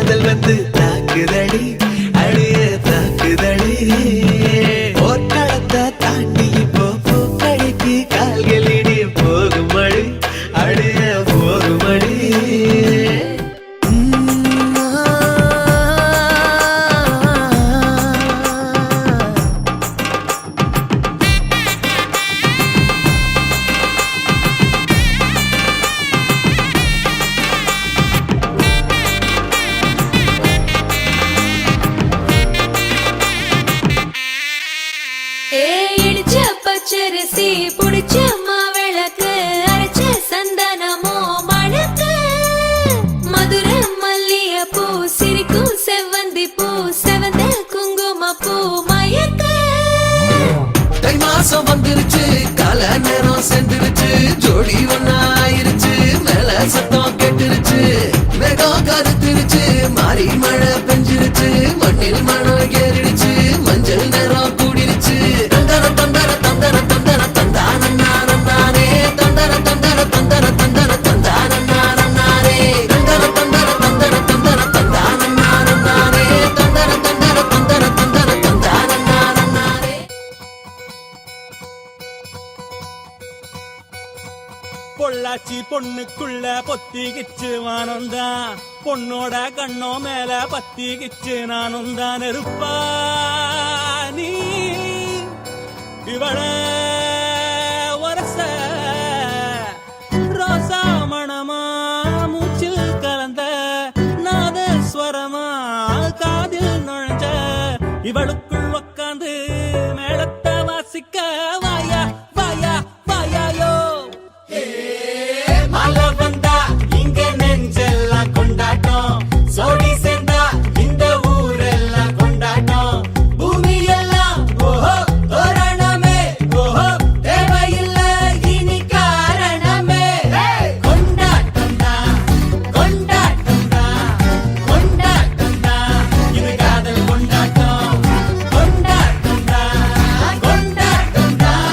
காதல் வந்து தாக்குதடி அடிய தாக்குதடி போர்க்களத்தை தாண்டி இப்போ பூக்கடைக்கு கால்களிடி போகுமடி அடிய போகுமடி பச்சரிசி புடிச்ச மாவிளக்கு அரைச்ச சந்தனமோ மணக்கு மதுர மல்லிய பூ சிரிக்கும் செவ்வந்தி பூ செவந்த குங்கும பூ மயக்க தை மாசம் வந்துருச்சு கால நேரம் சென்றுருச்சு ஜோடி ஒன்னாயிருச்சு மேல சத்தம் கெட்டுருச்சு மேகம் கருத்துருச்சு மாறி மழை பெஞ்சிருச்சு மண்ணில் மணம் ஏறிடுச்சு மஞ்சள் நேரம் கூடிருச்சு தந்தர தந்தர தந்தர தந்தர தந்தானே தந்தர தந்தர தந்தர தந்தர தந்தானே தந்தர தந்தர தந்தர தந்தர தந்தானே தந்தர தந்தர தந்தர தந்தர தந்தானே. பொள்ளாச்சி பொண்ணுக்குள்ள பொத்திக்கிச்சு வானந்தா பொண்ணோட கண்ணோ மேல பத்திக்கிச்சு நானும் தான் நெருப்பா நீ இவள வரச ரோசா மணமா மூச்சில் கலந்த நாதஸ்வரமா காதில் நுழைஞ்ச இவளுக்குள் உக்காந்து மேளத்தை வாசிக்க வாயா வாயா வாயாயோ மழை வந்தா இங்க நெஞ்செல்லாம் கொண்டாட்டம் சோடி சேர்ந்தா இந்த ஊரெல்லாம் கொண்டாட்டம் பூமி எல்லாம் ஓஹோ தோரணமே ஓஹோ தேவையில்லை இனி காரணமே கொண்டாட்டம் தான் கொண்டாட்டம் தான் கொண்டாட்டம் தான் இது காதல் கொண்டாட்டம் கொண்டாட்டம் தான் கொண்டாட்டம் தான்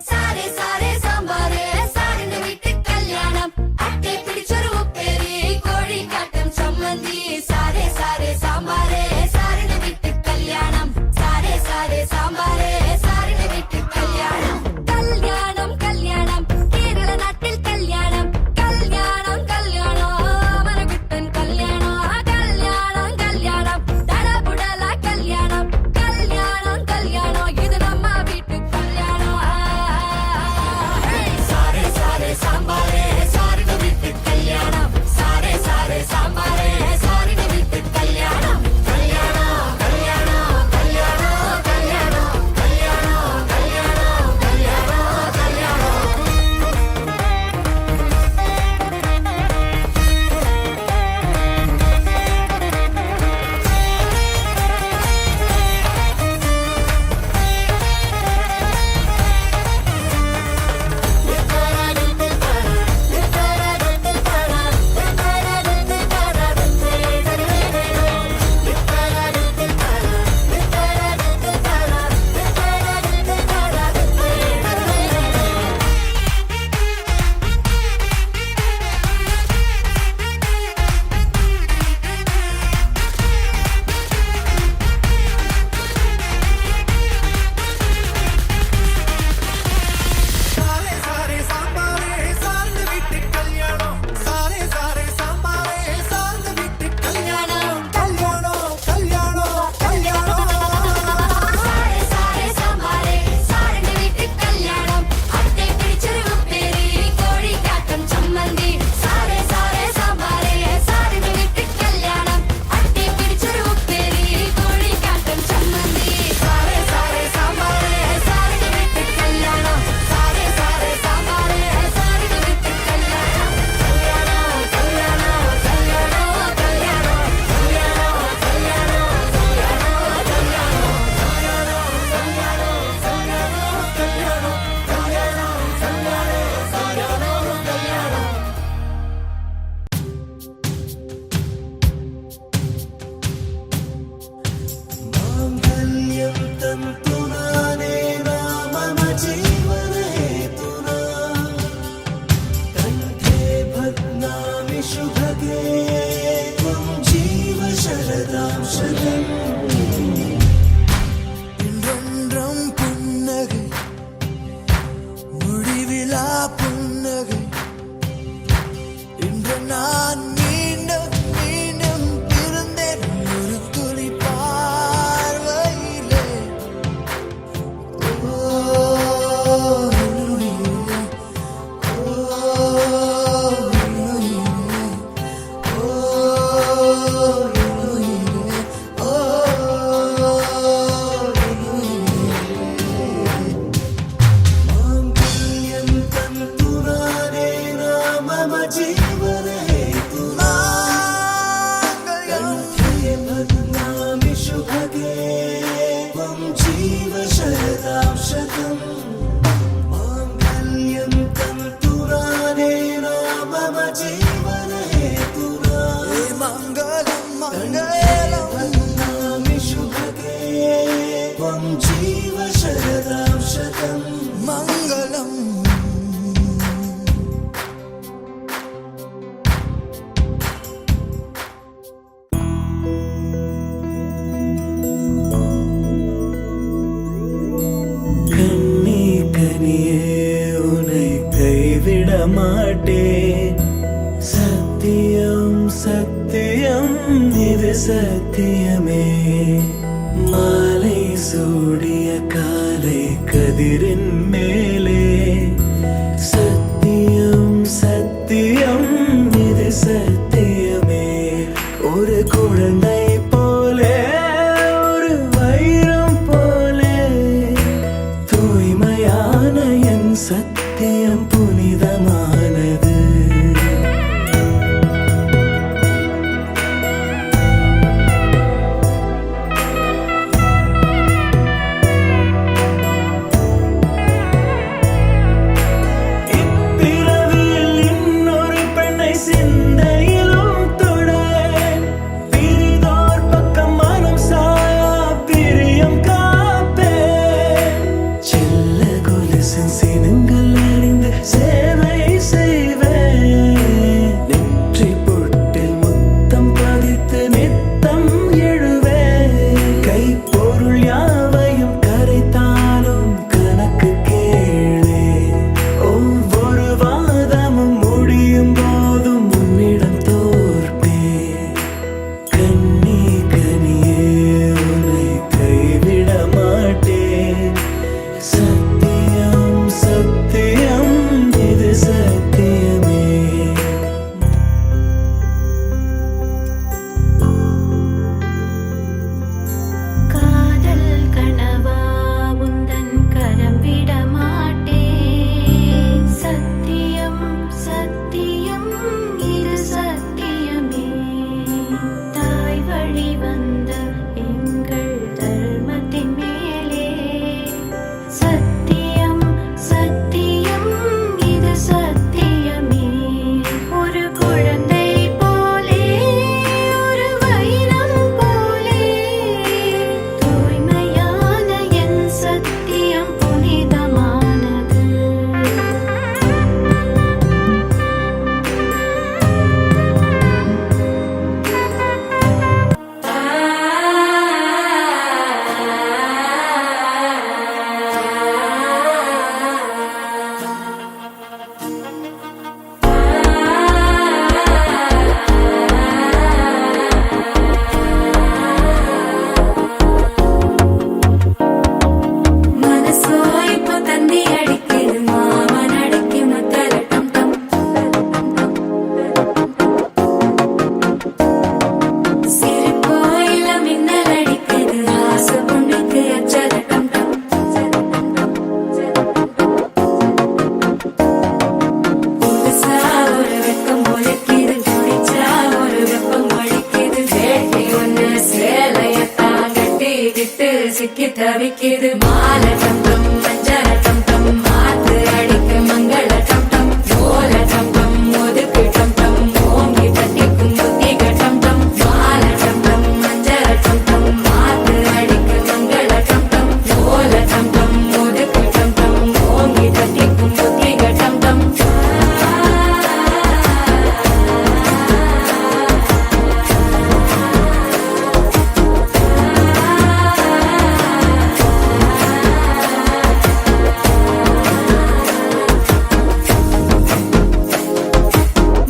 சாரே சாரே சாம்பாரே சாரின வீட்டு கல்யாணம் அட்டை பிடிச்சொரு உப்பேரி கோழி காட்டும் சம்மந்தி சாரே சாரே சாம்பாரே சாரின வீட்டு கல்யாணம் சாரே சாரே சாம்பாரே சாரின வீட்டு கல்யாணம் கல்யாணம் கல்யாணம் கேரள நாட்டில் கல்யாணம் கல்யாணம் கல்யாணம் மரகுட்டன் கல்யாணம் கல்யாணம் கல்யாணம் தடபுடலா கல்யாணம் கல்யாணம் கல்யாணம் இது நம்ம வீட்டு கல்யாணம் சாரே சாரே சாம்பாரே சாரின வீட்டு கல்யாணம் சாரே சாரே சாம்பாரே சாரின வீட்டு கல்யாணம் கல்யாணம் கல்யாணம் கல்யாணம் கல்யாணம் கல்யாணம் கல்யாணம் கல்யாணம் கல்யாணம் சாரே சாரே சாம்பாரே சார்ந்த வீட்டு கல்யாணம் சாரே சாரே சாம்பாரே சார்ந்த வீட்டு கல்யாணம் கல்யாணம் கல்யாணம் கல்யாணம் சாரே சாரே சாம்பாரே சாரின வீட்டு கல்யாணம் அட்டை பிடிச்சொரு உப்பேரி கோழி காட்டும் சம்மந்தி சாரே சாரே சாம்பாரே சாரின வீட்டு கல்யாணம் அட்டை பிடிச்சொரு உப்பேரி கோழி காட்டும் சம்மந்தி சாரே சாரே சாம்பாரே சாரின வீட்டு கல்யாணம் சாரே சாரே சாம்பாரே சாரின வீட்டு கல்யாணம் கல்யாணம் கல்யாணம் கல்யாணம் கல்யாணம் माङ्गल्यं तन्तुनानेन मम जीवनहेतुना कण्ठे भग्नामि शुभगे त्वं जीव शरदां शतम् இன்றொன்றும் புன்னகை முடிவிலா புன்னகை இன்று நான் மீண்டும் மீண்டும் பிறந்தேன் ஒரு துளி பார்வையிலே ஓ உயிரே, ஓ உயிரே, ஓ உயிரே, ஓ माङ्गल्यं तन्तुनानेन मम जीवनहेतुना कण्ठे भग्नामि शुभगे त्वं जीव शरदां शतम् माङ्गल्यं तन्तुनानेन मम जीवनहेतुना मङ्गलं मङ्गलं भग्नामि शुभगे त्वं जीव शरदां शतम् मङ्गलम् கண்ணே கனியே உன்னை கைவிட மாட்டேன் சத்தியம் சத்தியம் இது சத்தியமே மாலை சூடிய காலை கதிரின் மேலே சத்தியம் சத்தியம் இது சத்தியமே ஒரு குழந்தை போலே ஒரு வைரம் போலே தூய்மையான என் சத்தியம் புனிதமானது இப்பிறவியில் இன்னொரு பெண்ணை சிந்தையிலும் தொட பிரிதோர் பக்கம் மனம் சாயா பிரியம் காப்பே செல்ல கொலுசின் ரத்தினங்கள் அறிந்து சேவை செய்வேன். நெற்றி பொட்டில் முத்தம் பதித்து நித்தம் எழுவேன். கைப்பொருள் யாவையும் கரைத்தாலும் கணக்கு கேளே. ஒவ்வொரு வாதமும் முடியும் போதும் உன்னிடம் தோற்பேன். கண்ணி கனியே உன்னை கைவிட மாட்டேன். சத்தியம் சத்தியம் இது சத்தியமே. காதல் கனவா உந்தன் கரம் விட மாட்டேன். சத்தியம் சத்தியம் இது சத்தியமே. தாய் வழி வந்த எங்கள் தர்மத்தின் மேலே சத்தியம் சத்தியம் இது சத்தியமே. ஒரு குழந்தை போலே ஒரு வைரம் போலே தூய்மையான என் சத்தியம் புனிதமானது. மனசோ இப்போ தந்தி அடிக்குது மாமன் அடிக்கு மத்தல டம் டம். சிரிப்போ இல்ல மின்னல் அடிக்குது ஆசை பொண்ணுக்கு அச்சத டம் டம். புதுசா ஒரு வெக்கம் ஒலிக்குது குடிச்சா ஒரு வெப்பம் ஒழிக்குது. வேட்டி ஒண்ணு சேலையத்தான் கட்டிக்கிட்டு சிக்கி தவிக்குது. மாலை டம் டம் மஞ்சள டம் டம் மாத்து அடிக்க மங்கள டம் டம். ஓல டம் டம் ஒதுக்கு டம் டம் ஓங்கி தட்டிக்கும் புத்திக டம் டம். மாலை டம் டம் மஞ்சள டம் டம் மாத்து அடிக்க மங்கள டம் டம். ஓல டம் டம் ஒதுக்கு டம் டம் ஓங்கி தட்டிக்கும் புத்திக டம் டம்.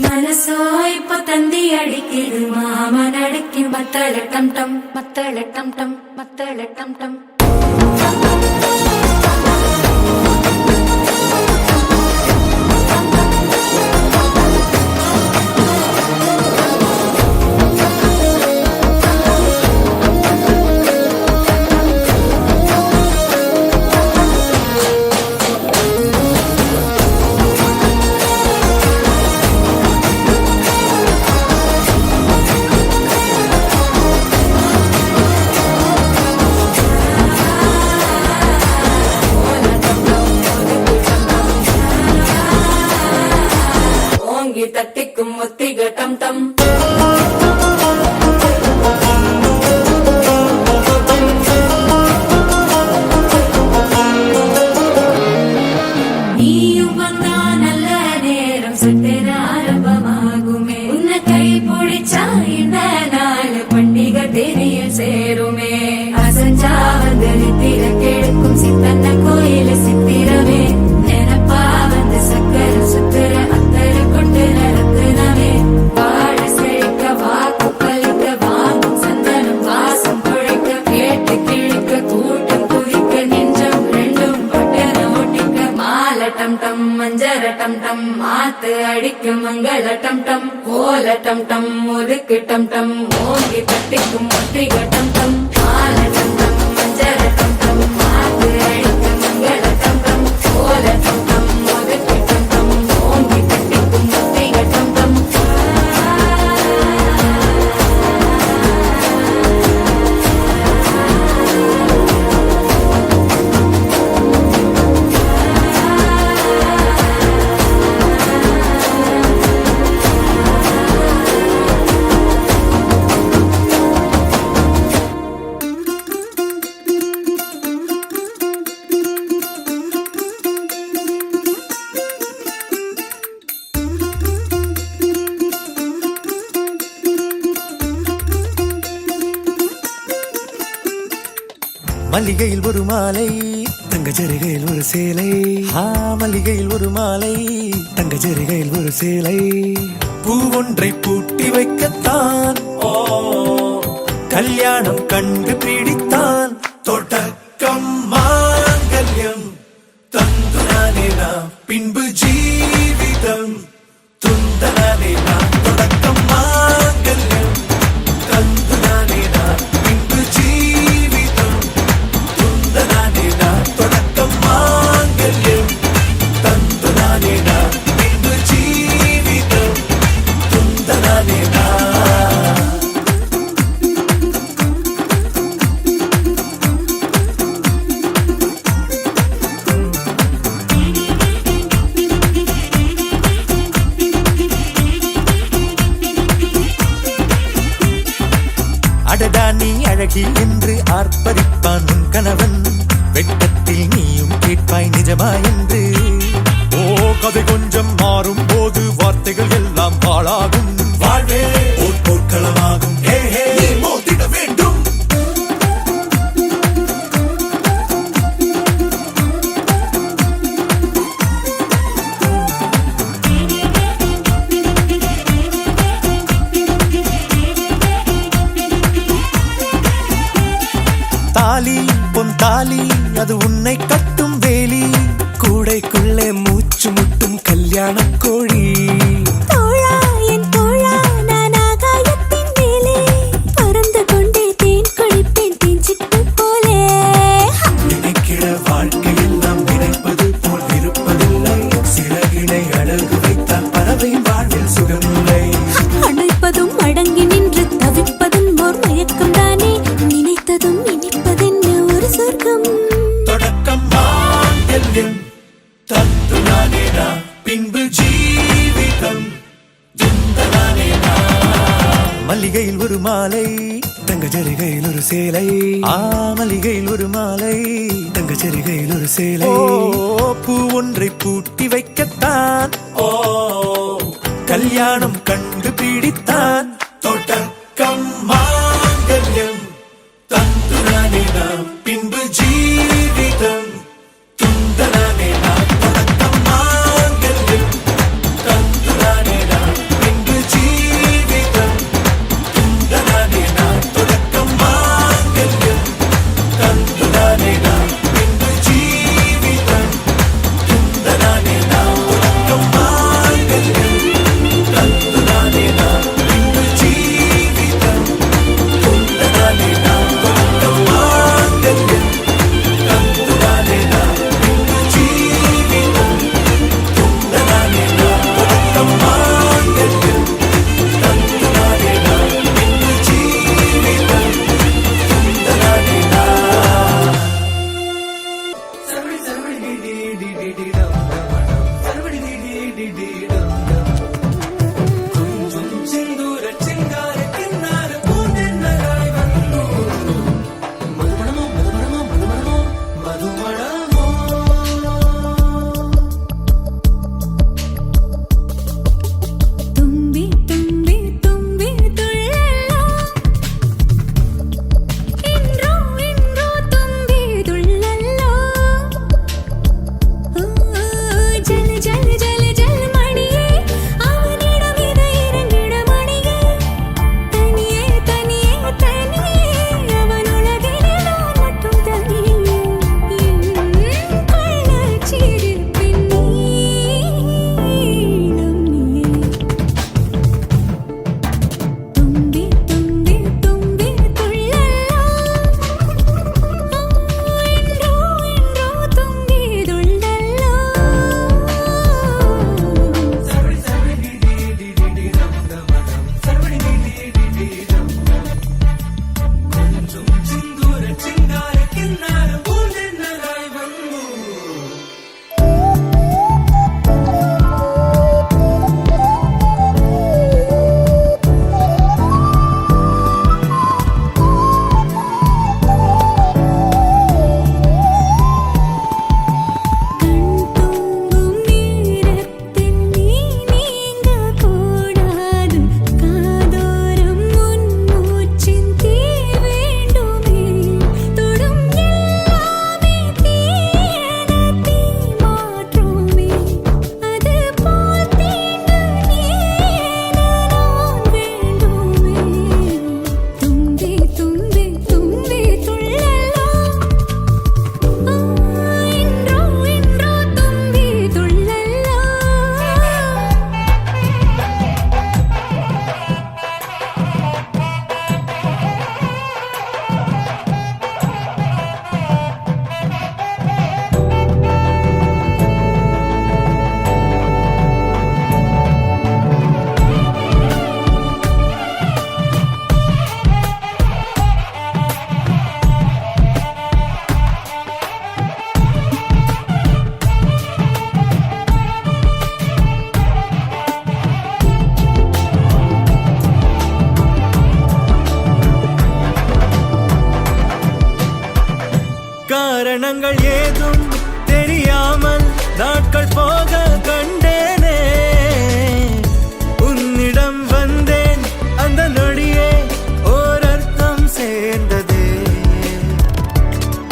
மனசோ இப்போ தந்தி அடிக்குது மாமன் அடிக்கு மத்தள டம் டம் மத்தள டம் டம் மத்தள டம் டம். ஓங்கி தட்டிக்கும் ஒத்திக டம் டம். நீயும் வந்தா நல்ல நேரம் சட்டென ஆரம்பமாகுமே. உன்னை கை பிடிச்சா இந்த நாள் பண்டிகை தெரிய சேருமே. அசஞ்சா வந்து நித்திர கெடுக்கும் சித்தன்ன கோயில சித்திரமே. நினப்பா வந்து சக்கர சுத்துற அத்தர கொண்டு நடத்துனவே. வாழ செழிக்க வாக்கு பலிக்க வாங்கும் சந்தனம் வாசம் குழைக்க. கேட்டு கிழிக்க கூட்டம் குதிக்க நெஞ்சம் ரெண்டும் பட்டன ஓட்டிக்க. மாலை டம் டம் மஞ்சர டம் டம் மாத்து அடிக்க மங்கள டம் டம். ஓல டம் டம் ஒதுக்கு டம் டம் ஓங்கி தட்டிக்கும் ஒத்திக டம் டம். மாலை டம் டம் மஞ்சர டம் டம் மாத்து அடிக்க மங்கள டம் டம். ஓல டம் டம் ஒதுக்கு டம் டம் ஓங்கி தட்டிக்கும் ஒத்திக டம் டம். மல்லிகையில் ஒரு மாலை தங்க ஜரிகையில் ஒரு சேலை மல்லிகையில் ஒரு மாலை தங்க ஜரிகையில் ஒரு சேலை பூ ஒன்றை பூட்டி வைக்கத்தான் கல்யாணம் கண்டு பிடித்தான் தொடக்கம் மாங்கல்யம் தந்துனானே நாம் பின்பு ஜீவிதம் துந்தனானே நாம் தொடக்கம் மாங்கல்யம் தந்துனானே நாம் பின்பு ஜீவிதம் துந்தனானே நாம் தொடக்கம் மாங்கல்யம் தந்துனானே நாம் பின்பு ஜீவிதம் துந்தனானே நாம் அடடா நீ அழகி என்று ஆர்ப்பரிப்பான் உன் கணவன் வெட்கத்தில் நீயும் கேட்பாய் நிஜமா என்று கதை கொஞ்சம் மாறும் போது வார்த்தைகள் எல்லாம் பாழாகும் வாழ்வே ஒரு போர்க்களமாகும் நீ மோதிட வேண்டும் தாலி பொன் தாலி அது உன்னை கட்டும் வேலி கூடைக்குள்ளே மூச்சு முட்டும் கல்யாண கோழி தோழா என் தோழா நான் ஆகாயத்தின் மேலே பறந்து கொண்டே தேன் குடிப்பேன் தேஞ்சிட்டு போலே நினைக்கிற வாழ்க்கையில் நாம் நினைப்பது போல் இருப்பதில்லை சிறகினை அழகு வைத்தால் பறவை வாழ்வில் சுகமில்லை அணைப்பதும் அடங்கி நின்று தவிப்பதும் ஓர் மயக்கம் தானே நினைத்ததும் இனிப்பதென்ன ஒரு சொர்க்கம் தொடக்கம் மாங்கல்யம் தந்துனானே நாம் பின்பு ஜீவிதம் துந்தனானே நாம் மல்லிகையில் ஒரு மாலை தங்க ஜரிகையில் ஒரு சேலை மல்லிகையில் ஒரு மாலை தங்க ஜரிகையில் ஒரு சேலை பூ ஒன்றை பூட்டி வைக்கத்தான் கல்யாணம் கண்டு பிடித்தான் தொடக்கம் மாங்கல்யம் தந்துனானே நாம் பின்பு ஜீவிதம் துந்தனானே நாம் தொடக்கம் மாங்கல்யம் தந்துனானே நாம் பின்பு ஜீவிதம் துந்தனானே நாம் தொடக்கம் மாங்கல்யம் தந்துனானே நாம் பின்பு ஜீவிதம் துந்தனானே நாம் தொடக்கம் மாங்கல்யம் தந்துனானே நாம் பின்பு எண்ணங்கள் ஏதும் தெரியாமல் நாட்கள் போக கண்டேனே. உன்னிடம் வந்தேன் அந்த நொடியே ஓர் அர்த்தம் சேர்ந்ததே.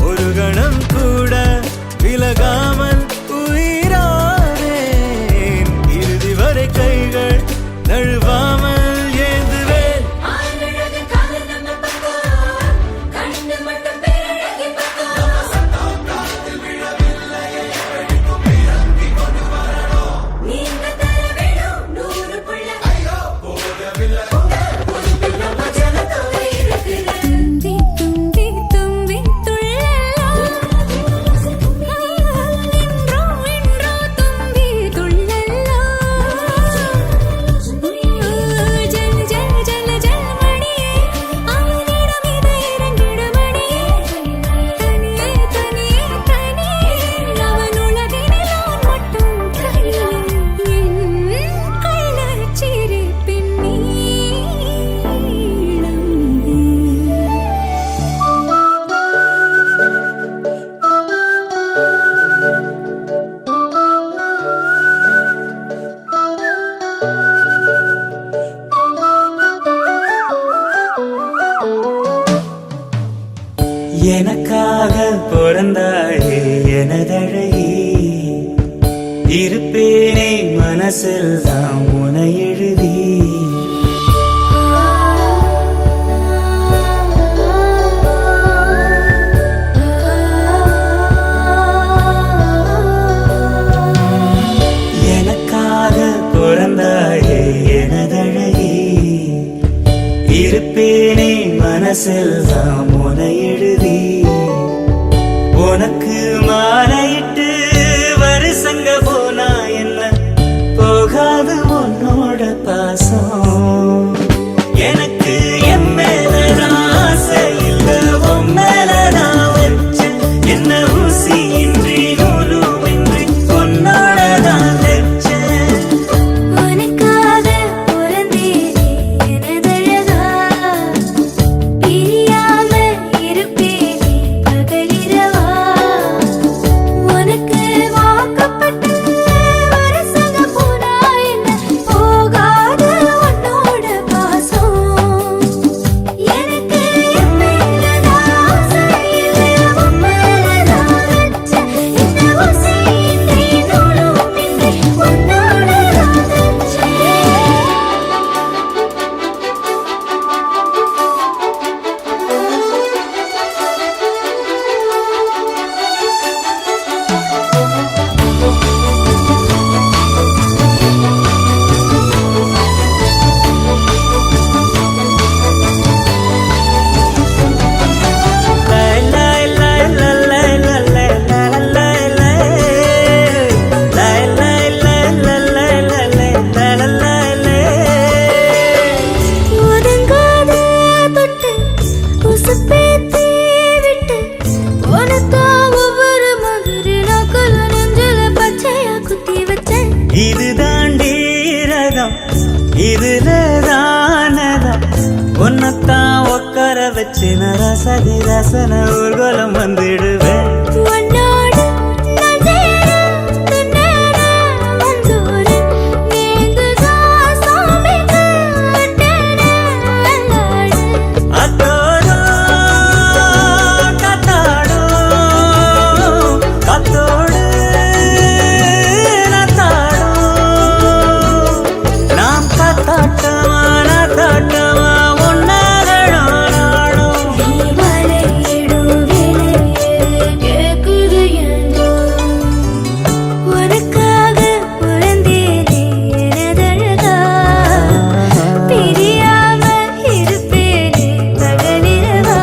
ஒரு கணம் கூட விலகாமல் உயிரானேன். இறுதி வரை கைகள் நழுவாமல் ஏந்துவேன். ஆனழகு காதல் நம்ம பக்கம், கண்ணு மட்டும் பேரழகி பக்கம். நீங்க தர வேணும் 100 புள்ள. ஒரு பிள்ளை மஜனத்தோட இருக்குது. தும்பி தும்பி தும்பி துள்ளலாம். இன்றோ இன்றோ தும்பி துள்ளலாம். ஜல் ஜல் ஜல் ஜல் மணியே, அவனிடம் இதை இறங்கிடும் மணியே. தனியே தனியே தனியே, அவன் உலகினில் அவன் மட்டும் தனியே. என் கள்ளச்சிரிப்பின் நீளம். எனக்காக பிறந்தாயே எனதழகி, இருப்பேனே மனசில் தான் உனை எழுதி. எனக்காக பிறந்தாயே எனதழகி, இருப்பேனே மனசில் தான் உனை எழுதி. உனக்கு மாலையிட்டு வருஷங்க போனா என்ன போகாது உன்னோட பாசம். எனக்கு என் மேலதான் ஆசை இல்ல, உன் மேலதான் வச்ச என்ன ஊசியின்றி நூலுமின்றி உன்னோடதான் வச்சேன். உனக்காக பிறந்தேனே எனதழகா, பிரியாம இருப்பேனே பகலிரவா. உனக்கு வாக்கப்பட்ட வருஷங்க போனா என்ன போகாது உன்னோட பாசம். எனக்கு என் மேலதான் ஆசை இல்லை, உன் மேலதான் வச்ச என்ன ஊசியின்றி நூலுமின்றி உன்னோடதான் வச்சேன். ஒதுங்காத தொட்டு உசுப்பேத்தி விட்டு உனக்கா ஒவ்வொரு மாதிரி நாக்குல நெஞ்சில பச்சையா குத்தி வச்சேன். இது தாண்டி ரகம், இதுல தானதம். உன்னத்தான் உட்கார வச்சு ரசதி ரசன ஊர்வலம் வந்துடுவேன். உன்னோடு நான் சேர திண்ணற வந்தோரு நீங்குதா சாமிக்கு அட்டன அல்லாடு. அத்தோடும் கத்தாடும் கத்தோடு நத்தாடும். நாம் கத்தாட்டமா நத்தாட்டமா ஒன்னாகணும் நாடும். நீ மலையிடு விலையிடு கேக்குது ஏந்தோ. உனக்காக பிறந்தேனே எனதழகா, பிரியாம இருப்பேனே பகலிரவா.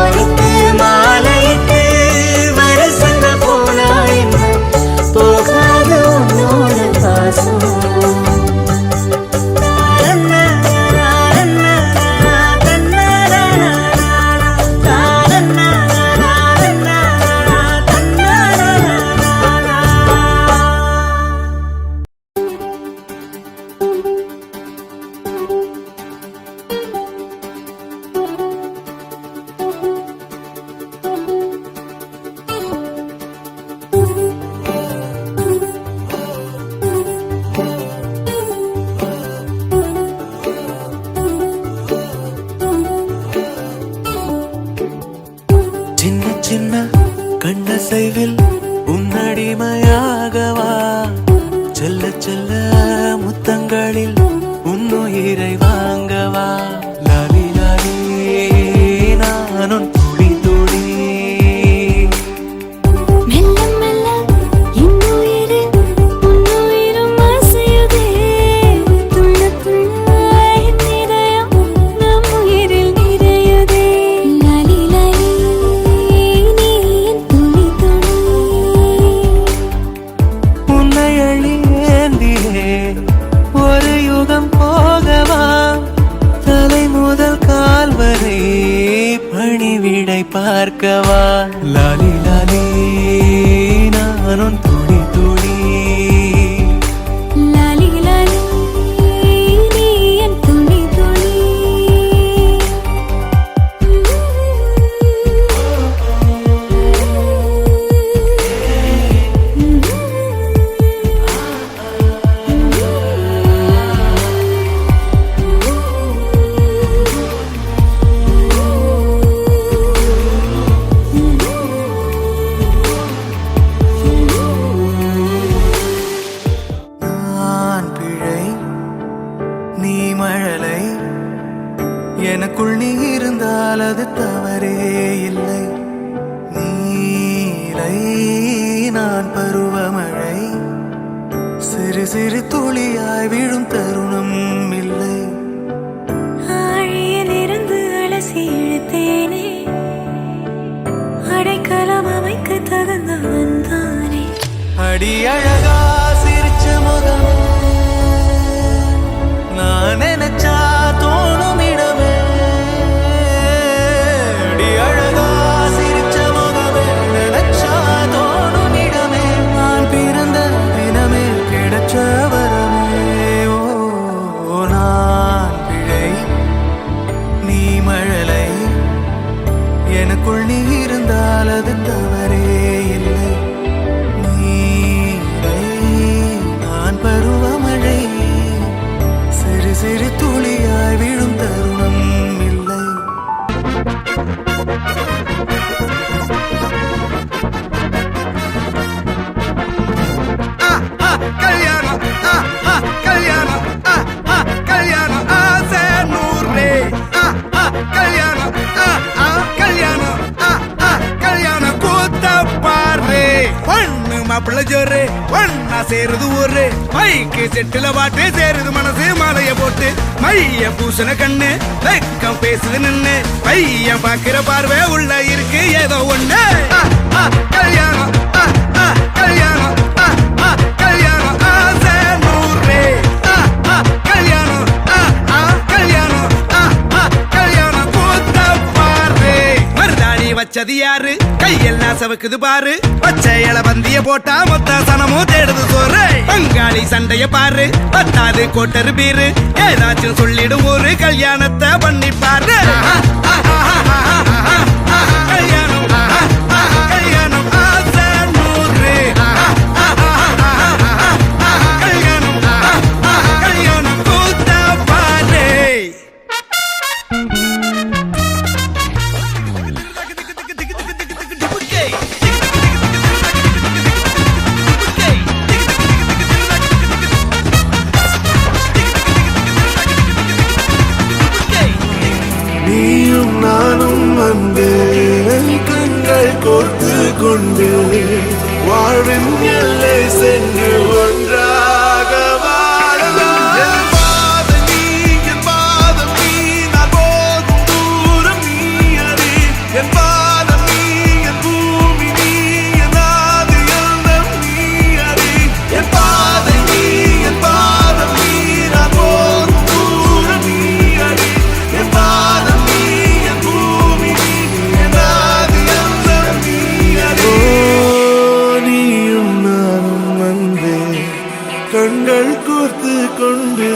உனக்கு மாலையிட்டு வருஷங்க போனா என்ன போகாது உன்னோட பாசம். செல்ல செல்ல முத்தங்களில் உன்னுயிரை வாங்கவா லாலி லாலி நானும் துளி துளி மெல்ல மெல்ல இன்னுயிரு உன்னுயிரும் அசையுதே துள்ள துள்ள என் இதயம் நம் உயிரில் நிறையுதே லாலி லாலி நீ என் துளி துளி உன்னை அழியேந்தியே ஒரு யுகம் போகவா தலை முதல் கால் வரை பணிவிடை பார்க்கவா லாலி லாலி நானும் துளி துளி லாலி லாலி நீ என் துளி துளி நான் பிழை நீ மழலை எனக்குள் நீ இருந்தால் அது தவறே இல்லை நீலை நான் பருவமழை சிறு சிறு துளியாய் விழும் தருணம் இல்லை ஆழியிலிருந்து அலசி இழுத்தேனே அடைக்கலம் அமைக்க தகுந்தவன் தானே அடி அழகா சிரிச்ச முகம் நான் நினைச்சா தோணும் இடமே அடி அழகா சிரிச்ச முகமே நினைச்சா தோணும் இடமே நான் பிறந்த தினமே கிடைச்ச வரமே ஓ நான் பிழை நீ மழலை எனக்குள் நீ இருந்தால் அது தவறே இல்லை நீலை நான் பருவமழை சிறு சிறு துளியாய் விழும் தருணம் இல்லை கல்யாணம் கல்யாணம் கல்யாணம் ஆசை நூறு கல்யாணம் கல்யாணம் கல்யாணம் கூத்த பாரு பொண்ணு மாப்பிள்ள ஜோரு ஒன்னா சேருது ஊரு மைக்கு செட்டுல பாட்டு சேருது மனசு மாலைய போட்டு மைய பூசண கண்ணு வெக்கம் பேசுது நின்னு பையன் பாக்குற பார்வை உள்ள இருக்கு ஏதோ ஒண்ணு கல்யாணம் கல்யாணம் கல்யாணம் ஆசை நூறு கல்யாணம் கல்யாணம் கல்யாணம் கூத்த பாரு மருதாணி வச்சது யாரு கையெல்லாம் சவுக்குது பாரு பச்சை இல பந்திய போட்டா மொத்த சனமும் தேடுது சோறு பங்காளி சண்டைய பாரு பத்தாது கோட்டரு பீரு ஏதாச்சும் சொல்லிடும் ஒரு கல்யாணத்தை பண்ணி பாரு கல்யாணம் கல்யாணம் ஆசை நூறு கல்யாணம் கல்யாணம் கூத்த பாரு நீயும் நானும் வந்து கண்கள் கோர்த்து கொண்டு வாழ்வின் எல்லை சென்று ஒன்றாக வாழலாம் என் பாதம் நீ நான் போகும் தூரம் நீ அறி என் பாதம் நீ என் பூமி நீ என் ஆதி எல்லாம் நீ அறி என் பாதை நீ என் பாதம் நீ நான் போகும் தூரம் நீ அறி என் பாதம் நீ என் பூமி நீ என் ஆதி எல்லாம் நீ அறி நீயும் நானும் வந்தே கண்கள் கோர்த்து கொண்டு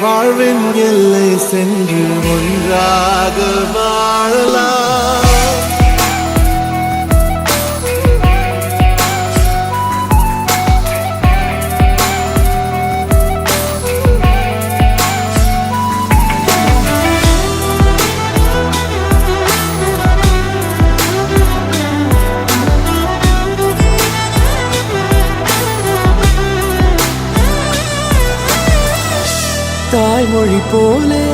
வாழ்வின் எல்லை சென்று ஒன்றாக வாழலாம் தாய்மொழி போலே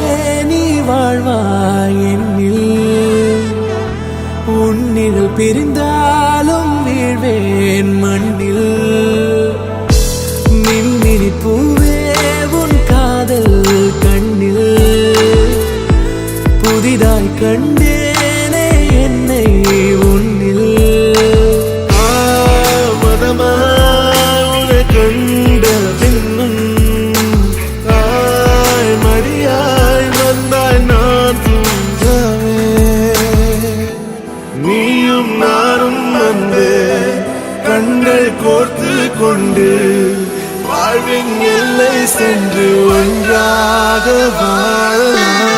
நீ வாழ்வாய் என்னில் உன்னிகள் பிரிந்தாலும் வீழ்வேன் மண்ணில் மின்மினி பூவே உன் காதல் கண்ணில் புதிதாய் கண்டேனே என்னை உன்னில் மதமாய் உன்னை கண்ட பின்னும் தாய் மடியாய் வந்தாய் நான் தூங்கவே நீயும் நானும் வந்து கண்கள் கோர்த்து கொண்டு வாழ்வின் எல்லை சென்று ஒன்றாக வாழலாம்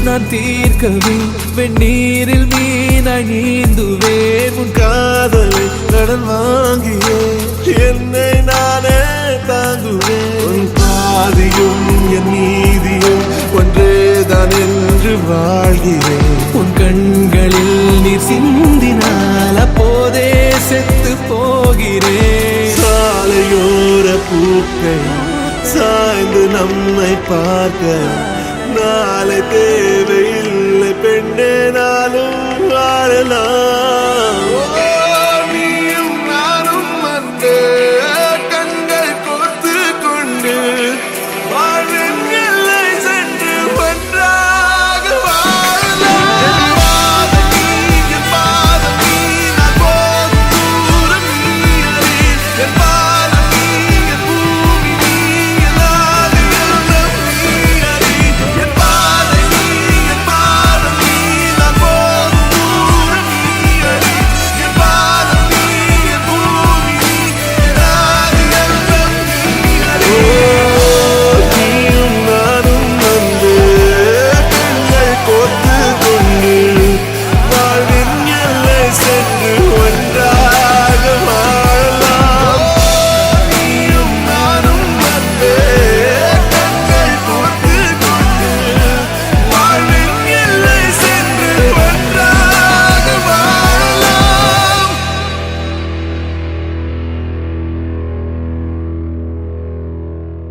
நான் தீர்க்கவே வெந்நீரில் மீனாய் நீந்துவேன் உன் காதலை கடன் வாங்கியே என்னை நானே தாங்குவேன் உன் பாதியும் என் நீதியும் ஒன்றேதான் என்று வாழ்கிறேன் உன் கண்களில் நீர் சிந்தினால் அப்போதே செத்து போகிறேன் சாலையோர பூக்கள் சாய்ந்து நம்மை பார்க்க நாளை